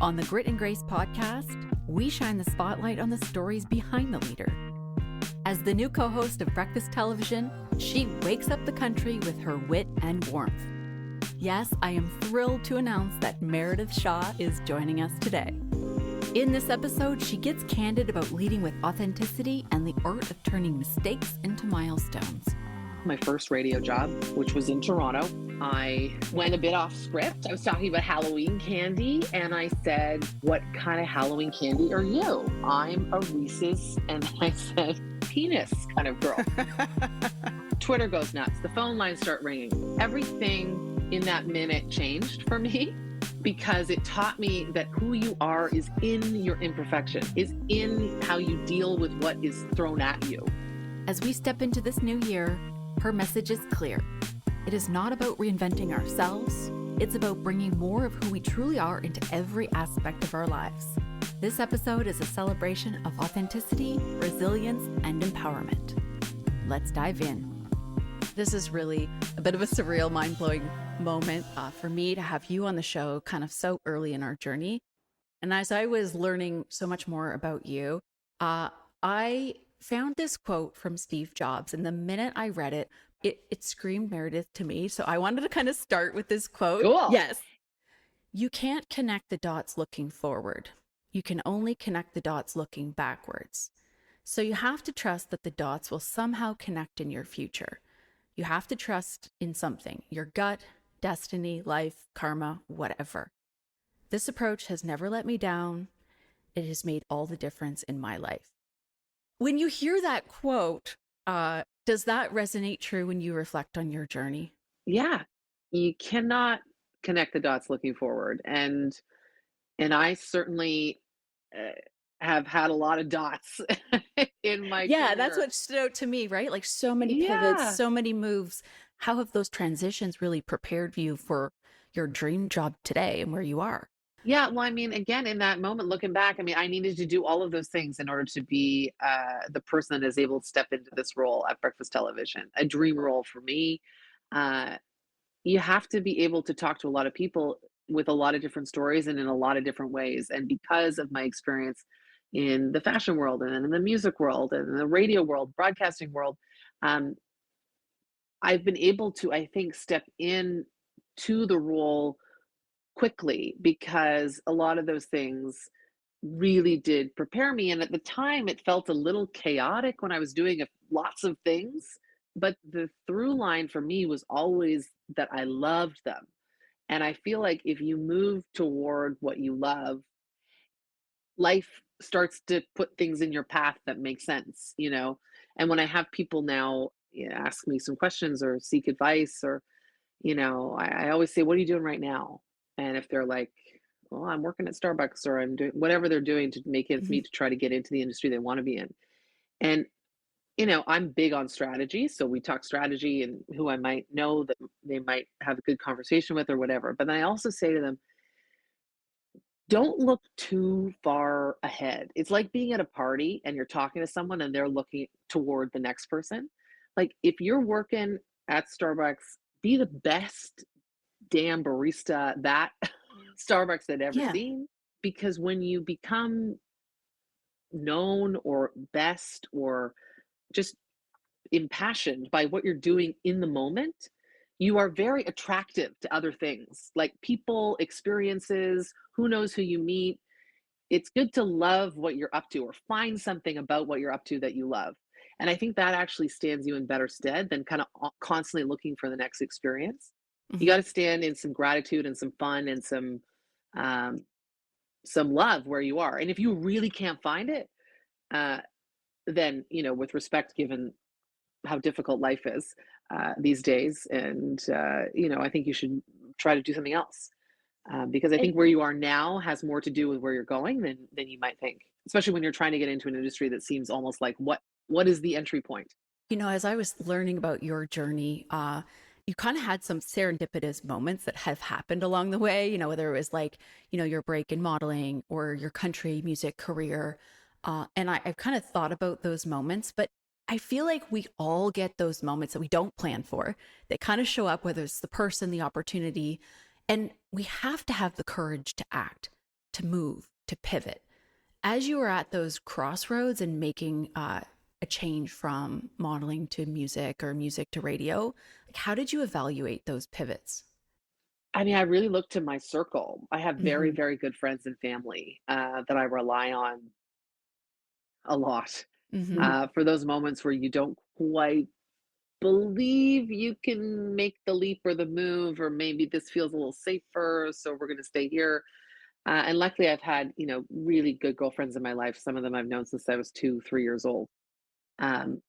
On the Grit and Grace podcast, we shine the spotlight on the stories behind the leader. As the new co-host of Breakfast Television, she wakes up the country with her wit and warmth. Yes, I am thrilled to announce that Meredith Shaw is joining us today. In this episode, she gets candid about leading with authenticity and the art of turning mistakes into milestones. My first radio job, which was in Toronto, I went a bit off script. I was talking about Halloween candy, and I said, "What kind of Halloween candy are you?" "I'm a Reese's," and I said, "penis kind of girl." Twitter goes nuts. The phone lines start ringing. Everything in that minute changed for me because it taught me that who you are is in your imperfection, is in how you deal with what is thrown at you. As we step into this new year, her message is clear. It is not about reinventing ourselves. It's about bringing more of who we truly are into every aspect of our lives. This episode is a celebration of authenticity, resilience, and empowerment. Let's dive in. This is really a bit of a surreal, mind-blowing moment for me to have you on the show kind of so early in our journey. And as I was learning so much more about you, I found this quote from Steve Jobs, and the minute I read it, it screamed Meredith to me. So I wanted to kind of start with this quote. Cool. Yes. You can't connect the dots looking forward. You can only connect the dots looking backwards. So you have to trust that the dots will somehow connect in your future. You have to trust in something, your gut, destiny, life, karma, whatever. This approach has never let me down. It has made all the difference in my life. When you hear that quote, does that resonate true when you reflect on your journey? Yeah, you cannot connect the dots looking forward. And I certainly have had a lot of dots in my Yeah, that's career. what stood out to me, right? Like so many pivots, Yeah. so many moves. How have those transitions really prepared you for your dream job today and where you are? Yeah, well, I mean, again, in that moment, looking back, I mean, I needed to do all of those things in order to be the person that is able to step into this role at Breakfast Television, a dream role for me. Uh, you have to be able to talk to a lot of people with a lot of different stories and in a lot of different ways. And because of my experience in the fashion world and in the music world and in the radio world, broadcasting world, um, I've been able to, I think, step in to the role quickly because a lot of those things really did prepare me. And at the time, it felt a little chaotic when I was doing lots of things. But the through line for me was always that I loved them. And I feel like if you move toward what you love, life starts to put things in your path that make sense, you know? And when I have people now ask me some questions or seek advice, or, I always say, "What are you doing right now?" And if they're like, "Well, I'm working at Starbucks," or I'm doing whatever they're doing to make it Mhm. me to try to get into the industry they want to be in. And I'm big on strategy. So we talk strategy and who I might know that they might have a good conversation with or whatever. But then I also say to them, don't look too far ahead. It's like being at a party and you're talking to someone and they're looking toward the next person. Like if you're working at Starbucks, be the best damn barista that Starbucks had ever Yeah. seen. Because when you become known or best or just impassioned by what you're doing in the moment, you are very attractive to other things like people, experiences, who knows who you meet. It's good to love what you're up to or find something about what you're up to that you love. And I think that actually stands you in better stead than kind of constantly looking for the next experience. You Mhm. got to stand in some gratitude and some fun and um, some love where you are. And if you really can't find it, uh, then with respect given how difficult life is these days. And, I think you should try to do something else because I think where you are now has more to do with where you're going than you might think, especially when you're trying to get into an industry that seems almost like what is the entry point? As I was learning about your journey, you kind of had some serendipitous moments that have happened along the way, whether it was like, your break in modeling or your country music career. And I've kind of thought about those moments, but I feel like we all get those moments that we don't plan for. They kind of show up, whether it's the person, the opportunity, and we have to have the courage to act. to move, to pivot. As you were at those crossroads and making a change from modeling to music or music to radio, like how did you evaluate those pivots? I mean, I really look to my circle. I have very, Mm-hmm. very good friends and family that I rely on a lot Mm-hmm. for those moments where you don't quite believe you can make the leap or the move, or maybe this feels a little safer, so we're going to stay here. And luckily, I've had, really good girlfriends in my life. Some of them I've known since I was 2, 3 years old. Um,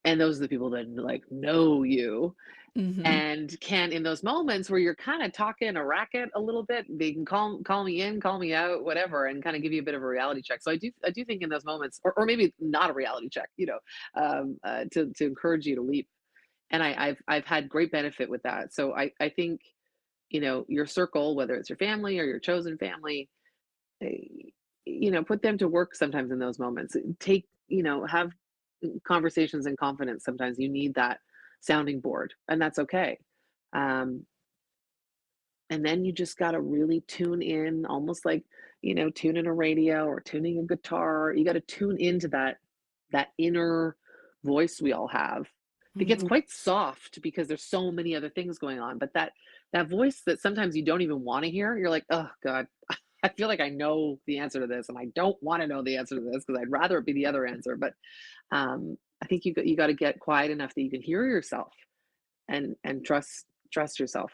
and those are the people that like know you Mm-hmm. and can, in those moments where you're kind of talking a racket a little bit, they can call me in, call me out, whatever, and kind of give you a bit of a reality check. So I do think in those moments, or maybe not a reality check, to encourage you to leap. And I've had great benefit with that. So I think, your circle, whether it's your family or your chosen family, eh, put them to work sometimes in those moments. Have conversations in confidence. Sometimes you need that sounding board, and that's okay. Um, and then you just got to really tune in, almost like, tune in a radio or tuning a guitar. You got to tune into that inner voice we all have. It gets Mm-hmm. quite soft because there's so many other things going on, but that voice that sometimes you don't even want to hear, you're like, oh God, I feel like I know the answer to this, and I don't want to know the answer to this because I'd rather it be the other answer. But I think you got to get quiet enough that you can hear yourself and trust yourself.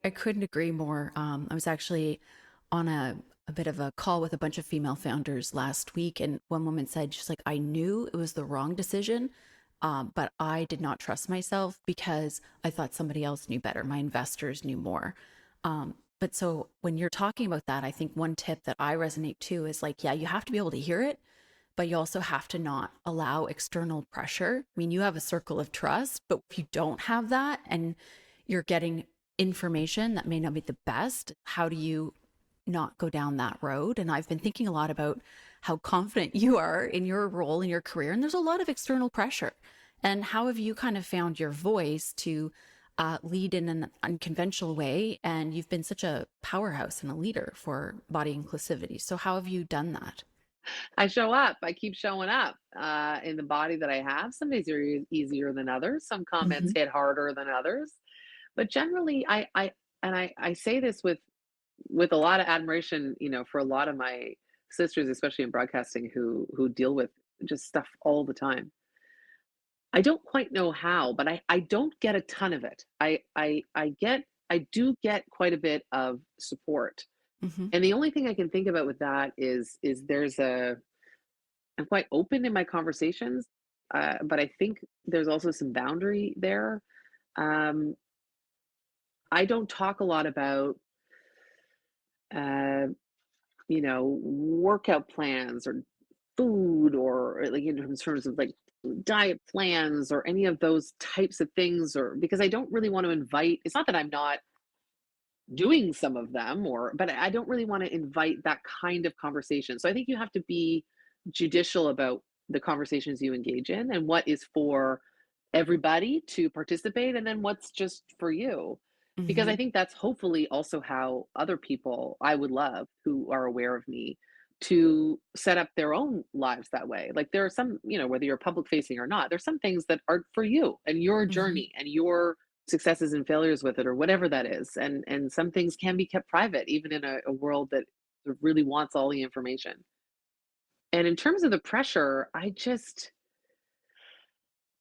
I couldn't agree more. I was actually on a bit of a call with a bunch of female founders last week, and one woman said, she's like, I knew it was the wrong decision, but I did not trust myself because I thought somebody else knew better. My investors knew more. But so when you're talking about that, I think one tip that I resonate to is like, yeah, you have to be able to hear it, but you also have to not allow external pressure. I mean, you have a circle of trust, but if you don't have that and you're getting information that may not be the best, how do you not go down that road? And I've been thinking a lot about how confident you are in your role in your career, and there's a lot of external pressure. And how have you kind of found your voice to lead in an unconventional way? And you've been such a powerhouse and a leader for body inclusivity. So, how have you done that? I show up. I keep showing up in the body that I have. Some days are easier than others. Some comments Mm-hmm. hit harder than others. But generally, I say this with a lot of admiration, for a lot of my sisters, especially in broadcasting, who deal with just stuff all the time. I don't quite know how, but I don't get a ton of it. I do get quite a bit of support. Mm-hmm. And the only thing I can think about with that is I'm quite open in my conversations, but I think there's also some boundary there. Um, I don't talk a lot about, uh, workout plans or food, or like in terms of like diet plans or any of those types of things, or because I don't really want to invite, it's not that I'm not doing some of them, but I don't really want to invite that kind of conversation. So I think you have to be judicial about the conversations you engage in and what is for everybody to participate and then what's just for you. Because Mm-hmm. I think that's hopefully also how other people I would love who are aware of me to set up their own lives that way. Like there are some, whether you're public facing or not, there's some things that are for you and your Mm-hmm. journey and your successes and failures with it, or whatever that is. And some things can be kept private even in a world that really wants all the information. And in terms of the pressure, I just,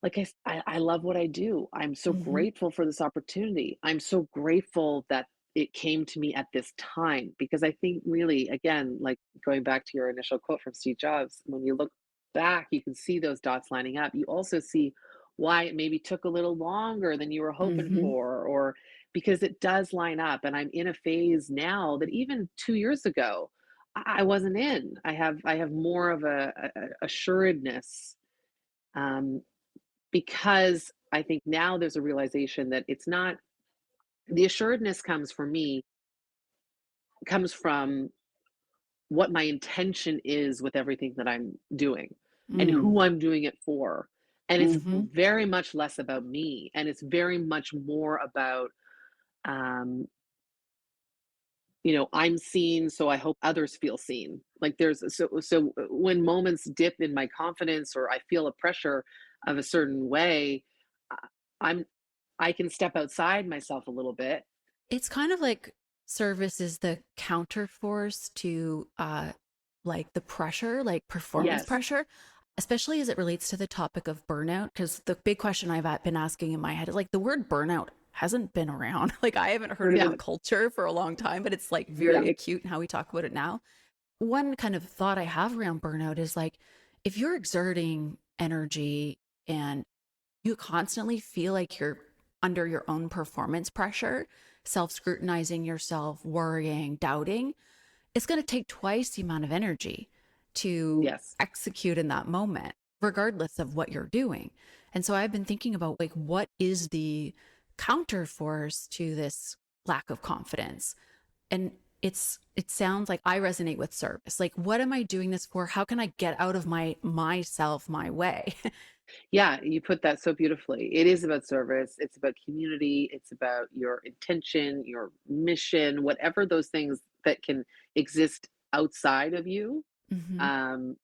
like I love what I do. I'm so Mm-hmm. grateful for this opportunity. I'm so grateful that it came to me at this time, because I think really, again, like going back to your initial quote from Steve Jobs, when you look back, you can see those dots lining up. You also see why it maybe took a little longer than you were hoping Mm-hmm. for, or because it does line up. And I'm in a phase now that even 2 years ago, I wasn't in. I have more of a assuredness, um, because I think now there's a realization that it's not, the assuredness comes for me, comes from what my intention is with everything that I'm doing and Mm. who I'm doing it for. And it's Mm-hmm. very much less about me, and it's very much more about, um, I'm seen, so I hope others feel seen. Like so when moments dip in my confidence or I feel a pressure of a certain way, I- I'm I can step outside myself a little bit. It's kind of like service is the counter force to like the pressure, like performance Yes. pressure, especially as it relates to the topic of burnout. Because the big question been asking in my head is like the word burnout hasn't been around. Like I haven't heard it in Yeah. culture for a long time, but it's like Yeah. very acute in how we talk about it now. One kind of thought I have around burnout is like if you're exerting energy and you constantly feel like you're under your own performance pressure, self scrutinizing yourself, worrying, doubting, it's going to take twice the amount of energy to Yes. execute in that moment, regardless of what you're doing. And so I've been thinking about like, what is the counterforce to this lack of confidence? And it sounds like I resonate with service. Like, what am I doing this for? How can I get out of myself, my way? Yeah, you put that so beautifully. It is about service, it's about community, it's about your intention, your mission, whatever those things that can exist outside of you, Hmm. um,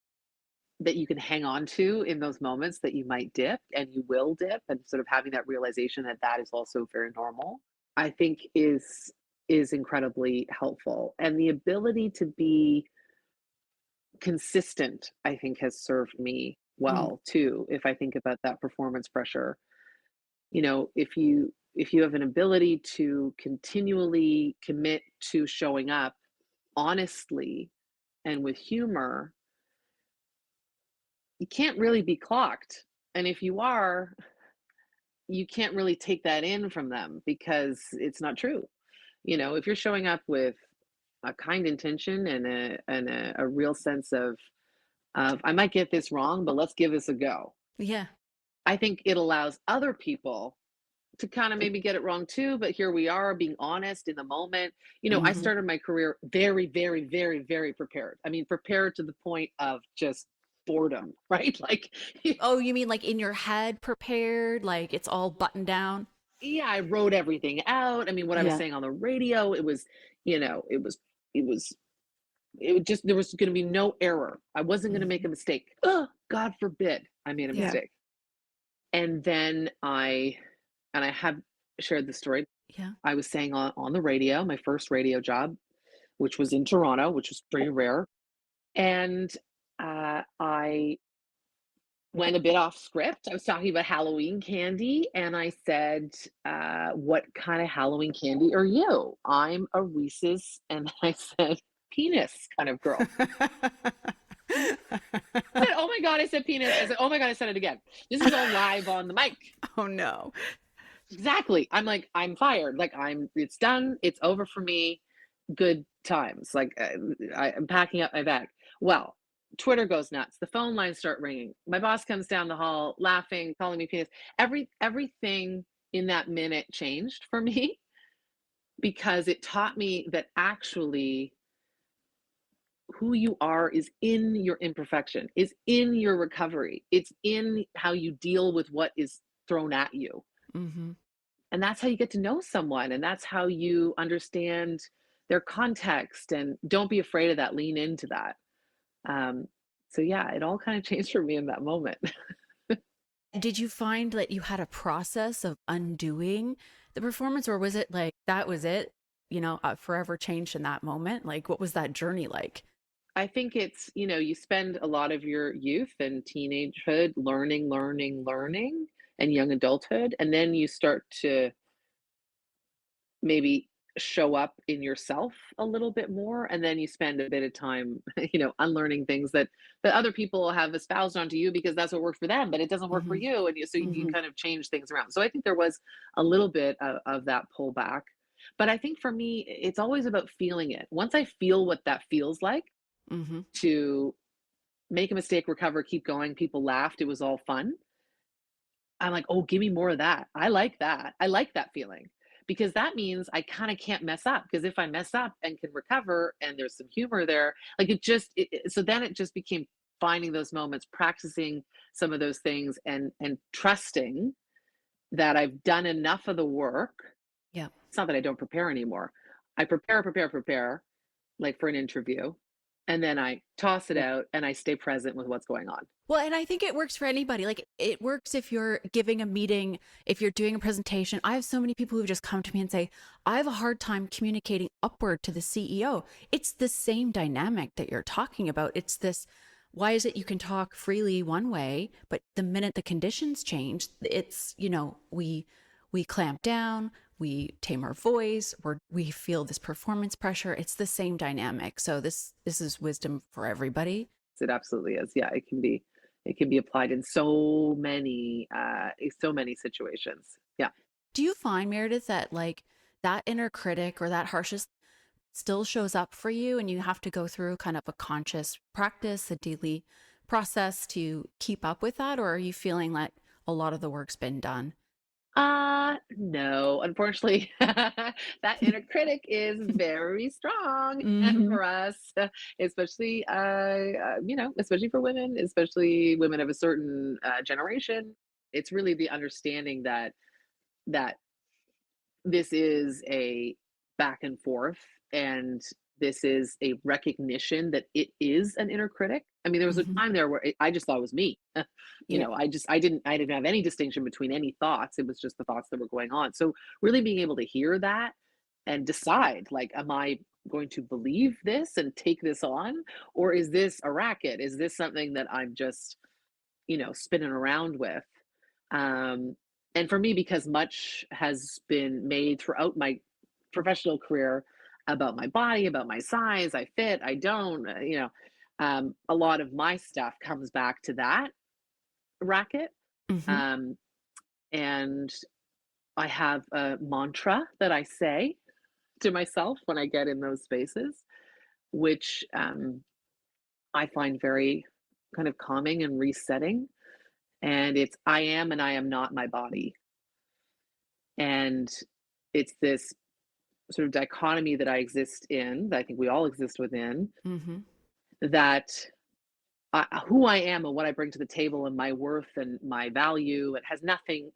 that you can hang on to in those moments that you might dip and you will dip, and sort of having that realization that that is also very normal, I think is incredibly helpful. And the ability to be consistent, I think, has served me Mm. well too. If I think about that performance pressure, if you have an ability to continually commit to showing up honestly and with humor, you can't really be clocked. And if you are, you can't really take that in from them because it's not true. If you're showing up with a kind intention and a real sense of I might get this wrong, but let's give this a go. Yeah. I think it allows other people to kind of maybe get it wrong too, but here we are being honest in the moment. I Hmm. started my career very, very, very, very prepared. I mean, prepared to the point of just boredom, right? Like, Oh, you mean like in your head prepared, like it's all buttoned down? yeah, I wrote everything out. I mean, what I was Yeah. saying on the radio, you know, it was, it was, it was just, there was going to be no error. I wasn't going to make Hmm. a mistake. Oh, God forbid I made a Yeah. mistake. And then I have shared the story. Yeah. I was saying on the radio, my first radio job, which was in Toronto, which was pretty rare. And I went a bit off script. I was talking about Halloween candy, and I said, "What kind of Halloween candy are you?" I'm a Reese's, and I said, "Penis kind of girl." I said, "Oh my god!" I said penis. I said, "Oh my god!" I said it again. This is all live on the mic. Oh no. Exactly. I'm like, I'm fired. Like it's done. It's over for me. Good times. Like I'm packing up my bag. Well, Twitter goes nuts. The phone lines start ringing. My boss comes down the hall, laughing, calling me penis. Everything in that minute changed for me because it taught me that actually who you are is in your imperfection, is in your recovery. It's in how you deal with what is thrown at you. Hmm. And that's how you get to know someone, and that's how you understand their context, and don't be afraid of that, lean into that. um, so yeah, it all kind of changed for me in that moment. Did you find that you had a process of undoing the performance, or was it like that was it, forever changed in that moment? Like, what was that journey like? I think it's, you spend a lot of your youth and teenagehood learning, and young adulthood, and then you start to maybe show up in yourself a little bit more, and then you spend a bit of time unlearning things that other people have espoused onto you because that's what worked for them, but it doesn't work for Hmm. you, and you Hmm. kind of change things around. So I think there was a little bit of that pullback, but I think for me it's always about feeling it. Once I feel what that feels like, Hmm. to make a mistake, recover, keep going, people laughed, it was all fun, I'm like, "Oh, give me more of that. I like that. I like that feeling." Because that means I kinda can't mess up, because if I mess up and can recover and there's some humor there, like so then it just became finding those moments, practicing some of those things, and trusting that I've done enough of the work. Yeah. It's not that I don't prepare anymore. I prepare, like for an interview, and then I toss it out and I stay present with what's going on. Well, and I think it works for anybody. Like it works if you're giving a meeting, if you're doing a presentation. I have so many people who just come to me and say, I have a hard time communicating upward to the CEO. It's the same dynamic that you're talking about. It's this, why is it you can talk freely one way, but the minute the conditions change, it's, we clamp down, we tame our voice, we feel this performance pressure. It's the same dynamic. So this is wisdom for everybody. It absolutely is. Yeah, it can be applied in so many situations. Yeah. Do you find, Meredith, that like that inner critic or that harshest still shows up for you and you have to go through kind of a conscious practice, a daily process to keep up with that? Or are you feeling like a lot of the work's been done? No, unfortunately, that inner critic is very strong Mm-hmm. for us, especially, especially for women, especially women of a certain generation. It's really the understanding that this is a back and forth, and this is a recognition that it is an inner critic. I mean, there was a Mm-hmm. time there where I just thought it was me. Yeah. I didn't have any distinction between any thoughts. It was just the thoughts that were going on. So really being able to hear that and decide, like, am I going to believe this and take this on, or is this a racket? Is this something that I'm just, spinning around with? Um, and for me, because much has been made throughout my professional career about my body, about my size, I fit, I don't, a lot of my stuff comes back to that racket. Mm-hmm. Um, and I have a mantra that I say to myself when I get in those spaces, which I find very kind of calming and resetting. And it's I am and I am not my body. And it's this sort of dichotomy that I exist in, that I think we all exist within, Mm-hmm. that who I am and what I bring to the table and my worth and my value, it has nothing,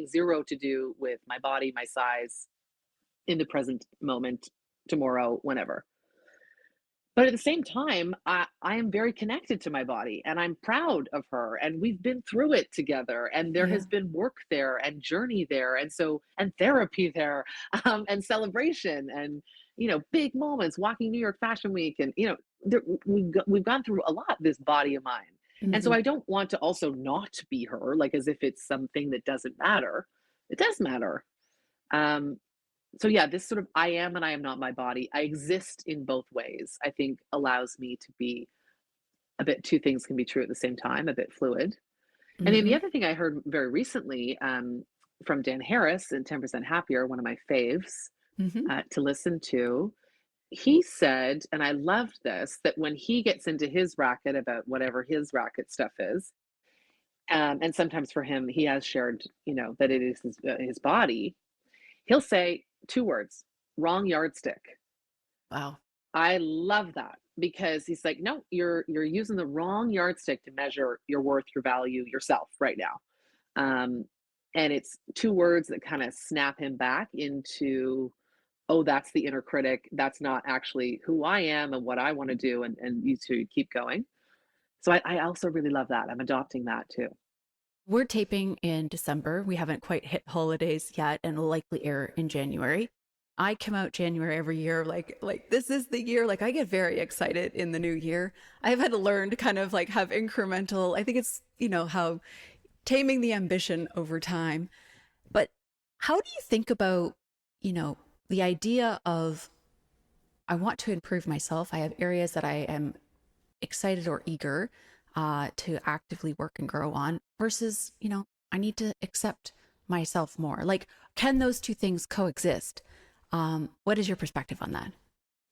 zero to do with my body, my size, in the present moment, tomorrow, whenever. But at the same time, I am very connected to my body and I'm proud of her. And we've been through it together. And there Yeah. has been work there and journey there. And therapy there, and celebration and, big moments, walking New York Fashion Week. And, we've gone through a lot, this body of mine. And so Mm-hmm. I don't want to also not be her, like as if it's something that doesn't matter. It does matter. Um, so yeah, this sort of I am and I am not my body. I exist in both ways. I think allows me to be a bit two things can be true at the same time, a bit fluid. And then the Mm-hmm. other thing I heard very recently from Dan Harris in 10% Happier, one of my faves Mm-hmm. to listen to, he said, and I loved this, that when he gets into his racket about whatever his racket stuff is, and sometimes for him, he has shared, that it is his body, he'll say two words: wrong yardstick. Wow. I love that because he's like, no, you're using the wrong yardstick to measure your worth, your value, yourself right now. Um, and it's two words that kind of snap him back into, oh, that's the inner critic. That's not actually who I am and what I want to do, and you two keep going. So I also really love that. I'm adopting that too. We're taping in December. We haven't quite hit holidays yet and will likely air in January. I come out January every year like this is the year. Like I get very excited in the new year. I've had to learn to kind of like have incremental. I think it's, how taming the ambition over time. But how do you think about, you know, the idea of I want to improve myself. I have areas that I am excited or eager to actively work and grow on versus, I need to accept myself more. Like, can those two things coexist? What is your perspective on that?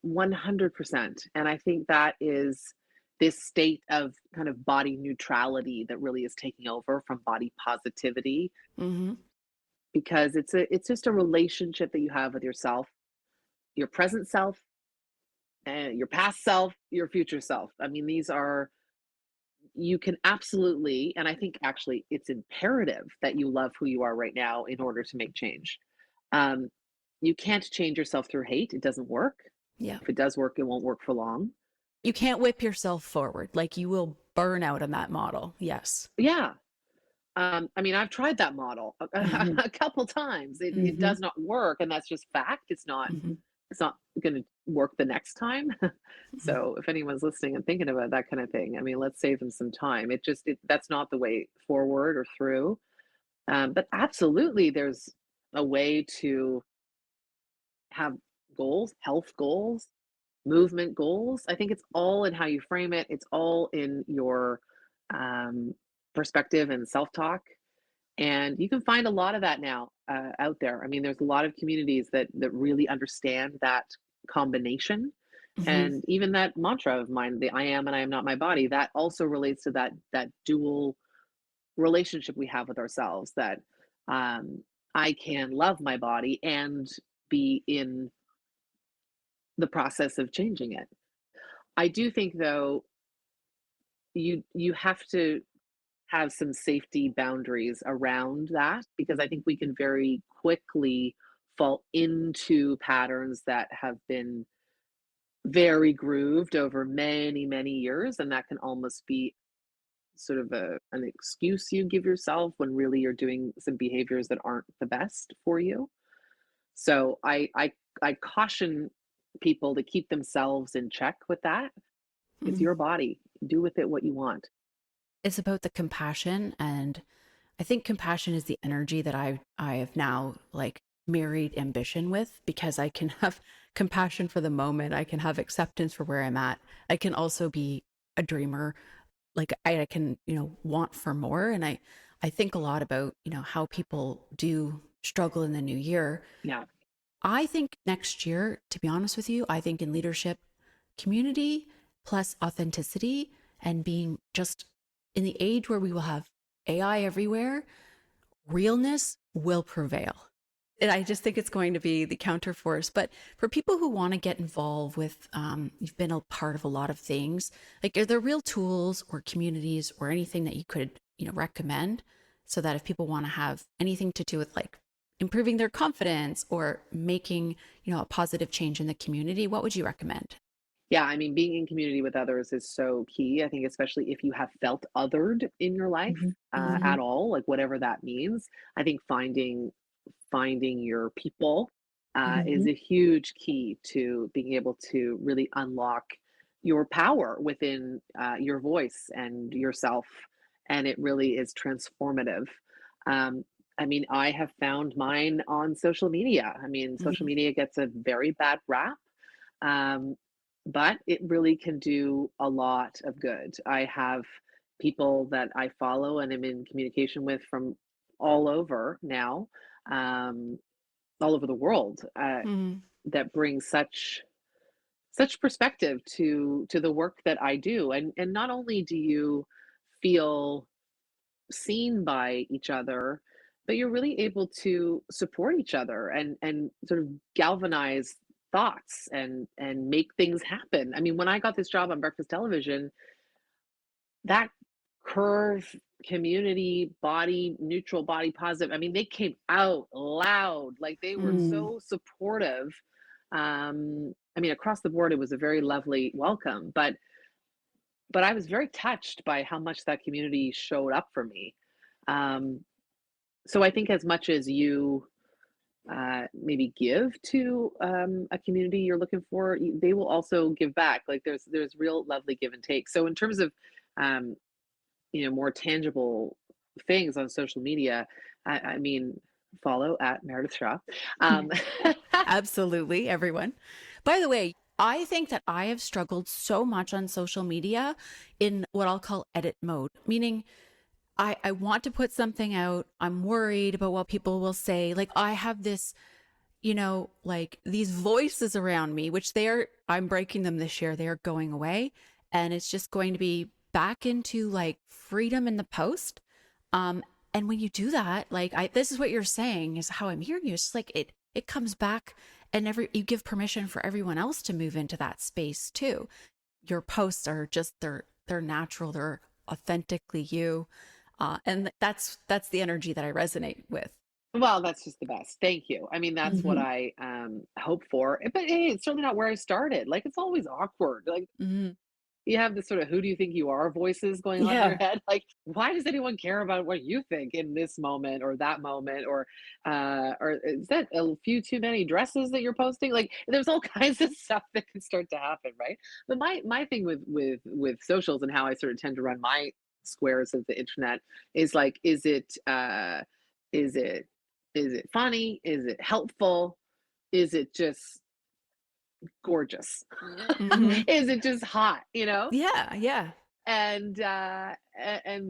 100%. And I think that is this state of kind of body neutrality that really is taking over from body positivity, Mm-hmm. because it's just a relationship that you have with yourself, your present self, and your past self, your future self. I mean, these are, you can absolutely, and I think actually it's imperative that you love who you are right now in order to make change. Um, You can't change yourself through hate. It doesn't work. Yeah. If it does work, it won't work for long. You can't whip yourself forward. Like you will burn out on that model. Yes. Yeah. I mean, I've tried that model a, Hmm. a couple times. It Hmm. does not work, and that's just fact. Hmm. It's not going to work the next time. Hmm. So if anyone's listening and thinking about that kind of thing, I mean, let's save them some time. That's not the way forward or through. But absolutely, there's a way to have goals, health goals, movement goals. I think it's all in how you frame it. It's all in your um, perspective and self talk. And you can find a lot of that now out there. I mean, there's a lot of communities that really understand that combination, Hmm. and even that mantra of mine, the "I am and I am not my body," that also relates to that dual relationship we have with ourselves. That I can love my body and be in the process of changing it. I do think though you have to have some safety boundaries around that, because I think we can very quickly fall into patterns that have been very grooved over many, many years. And that can almost be sort of an excuse you give yourself when really you're doing some behaviors that aren't the best for you. So I caution people to keep themselves in check with that. It's Hmm. your body. Do with it what you want. It's about the compassion. And I think compassion is the energy that I have now like married ambition with, because I can have compassion for the moment. I can have acceptance for where I'm at. I can also be a dreamer. Like I can, want for more. And I think a lot about, how people do struggle in the new year. Yeah. I think next year, to be honest with you, I think in leadership, community plus authenticity, and being just in the age where we will have AI everywhere, realness will prevail. And I just think it's going to be the counterforce. But for people who want to get involved with, you've been a part of a lot of things. Like, are there real tools or communities or anything that you could, recommend, so that if people want to have anything to do with like improving their confidence or making, a positive change in the community, what would you recommend? Yeah, I mean, being in community with others is so key. I think, especially if you have felt othered in your life Hmm. at Hmm. all, like whatever that means. I think finding your people is Hmm. a huge key to being able to really unlock your power within your voice and yourself, and it really is transformative. Um, I mean, I have found mine on social media. I mean, social Hmm. media gets a very bad rap. Um, but it really can do a lot of good. I have people that I follow and am in communication with from all over now, um, all over the world, Hmm. that bring such perspective to the work that I do. And not only do you feel seen by each other, but you're really able to support each other and sort of galvanize thoughts and make things happen. I mean, when I got this job on breakfast television, that curve community body neutral body positive, I mean, they came out loud, like they were Hmm. so supportive. I mean, across the board it was a very lovely welcome, but I was very touched by how much that community showed up for me. um, So I think as much as you maybe give to a community you're looking for, they will also give back. Like there's real lovely give and take. So in terms of um, more tangible things on social media, I mean, follow at Meredith Shaw. Um, Absolutely, everyone. By the way, I think that I have struggled so much on social media in what I'll call edit mode, meaning I want to put something out. I'm worried about what people will say. Like, I have this, like these voices around me, which I'm breaking them this year. They are going away. And it's just going to be back into like freedom in the post. Um, and when you do that, like this is what you're saying is how I'm hearing you. It's just like it comes back, and you give permission for everyone else to move into that space too. Your posts are just, they're natural. They're authentically you. And that's the energy that I resonate with. Well, that's just the best. Thank you. I mean, that's what Hmm. I hope for. But hey, it's certainly not where I started. Like, it's always awkward. Like, Hmm. you have this sort of who do you think you are voices going on in your Yeah. head. Like, why does anyone care about what you think in this moment or that moment? Or is that a few too many dresses that you're posting? Like, there's all kinds of stuff that can start to happen, right? But my thing with socials and how I sort of tend to run my squares of the internet is like, is it is it funny? Is it helpful? Is it just gorgeous? Hmm. Is it just hot, you know? Yeah. Yeah. And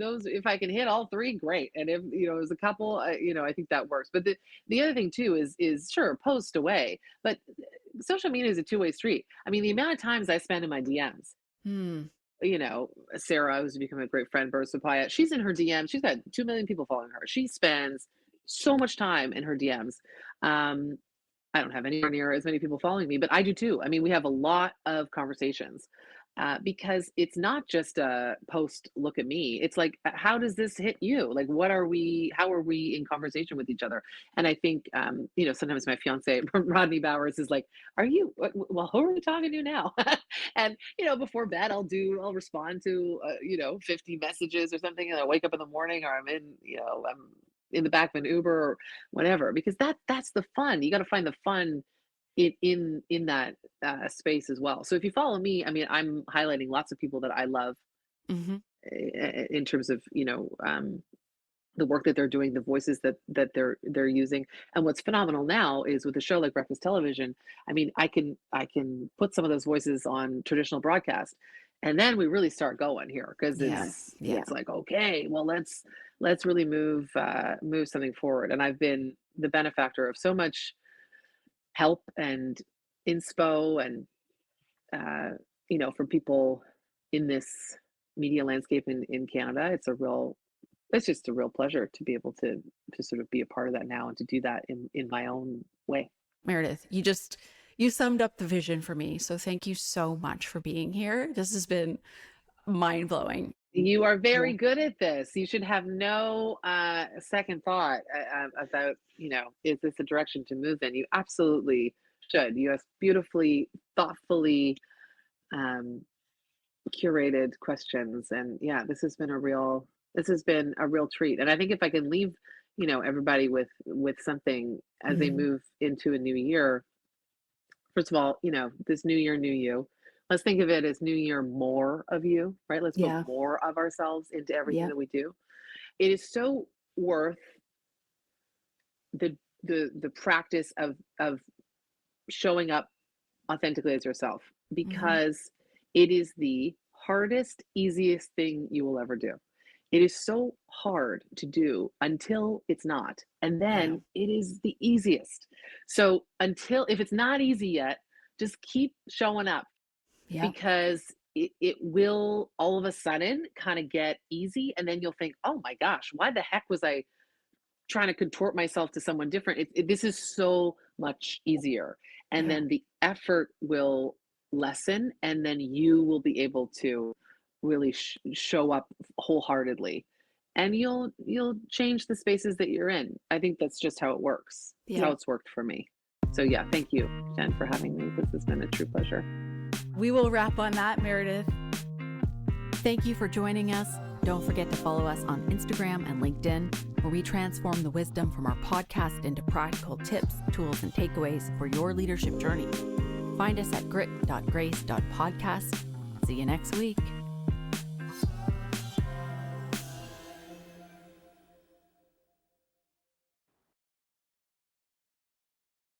those, if I can hit all three, great. And if there's a couple, I think that works. But the other thing too is sure, post away, but social media is a two-way street. I mean, the amount of times I spend in my DMs, Hmm. Sarah, who's become a great friend, Bursa Paya, she's in her DMs. She's got 2 million people following her. She spends so much time in her DMs. Um, I don't have anywhere near as many people following me, but I do too. I mean, we have a lot of conversations because it's not just a post, look at me. It's like, how does this hit you? Like, how are we in conversation with each other? And I think, sometimes my fiance, Rodney Bowers, is like, well, who are we talking to now? And, before bed, I'll respond to, 50 messages or something. And I wake up in the morning or I'm in the back of an Uber or whatever, because that's the fun. You got to find the fun in that space as well. So if you follow me, I mean, I'm highlighting lots of people that I love Hmm. in terms of the work that they're doing, the voices that they're using. And what's phenomenal now is with a show like Breakfast Television. I mean, I can put some of those voices on traditional broadcast, and then we really start going here because Yeah. it's Yeah. it's like, okay, well, let's really move something forward. And I've been the benefactor of so much help and inspo and from people in this media landscape in Canada. It's just a real pleasure to be able to sort of be a part of that now and to do that in my own way. Meredith, you summed up the vision for me. So thank you so much for being here. This has been mind blowing. You are Yeah. very good at this. You should have no second thought about, is this a direction to move in? You absolutely should. You have beautifully, thoughtfully um, curated questions, and yeah, this has been a real treat. And I think if I can leave, everybody with something as they Mhm. move into a new year. First of all, this new year, new you. Let's think of it as new year, more of you, right? Let's put Yeah. more of ourselves into everything Yeah. that we do. It is so worth the practice of showing up authentically as yourself, Mhm. because it is the hardest, easiest thing you will ever do. It is so hard to do until it's not. And Yeah. then it is the easiest. So if it's not easy yet, just keep showing up, Yeah. because it will all of a sudden kind of get easy. And then you'll think, oh my gosh, why the heck was I trying to contort myself to someone different? This is so much easier. And Yeah. then the effort will lessen, and then you will be able to really show up wholeheartedly, and you'll change the spaces that you're in. I think that's just how it works. It's how Yeah. it's worked for me. So yeah, thank you, Jen, for having me. This has been a true pleasure. We will wrap on that, Meredith. Thank you for joining us. Don't forget to follow us on Instagram and LinkedIn, where we transform the wisdom from our podcast into practical tips, tools, and takeaways for your leadership journey. Find us at grit.grace.podcast. See you next week.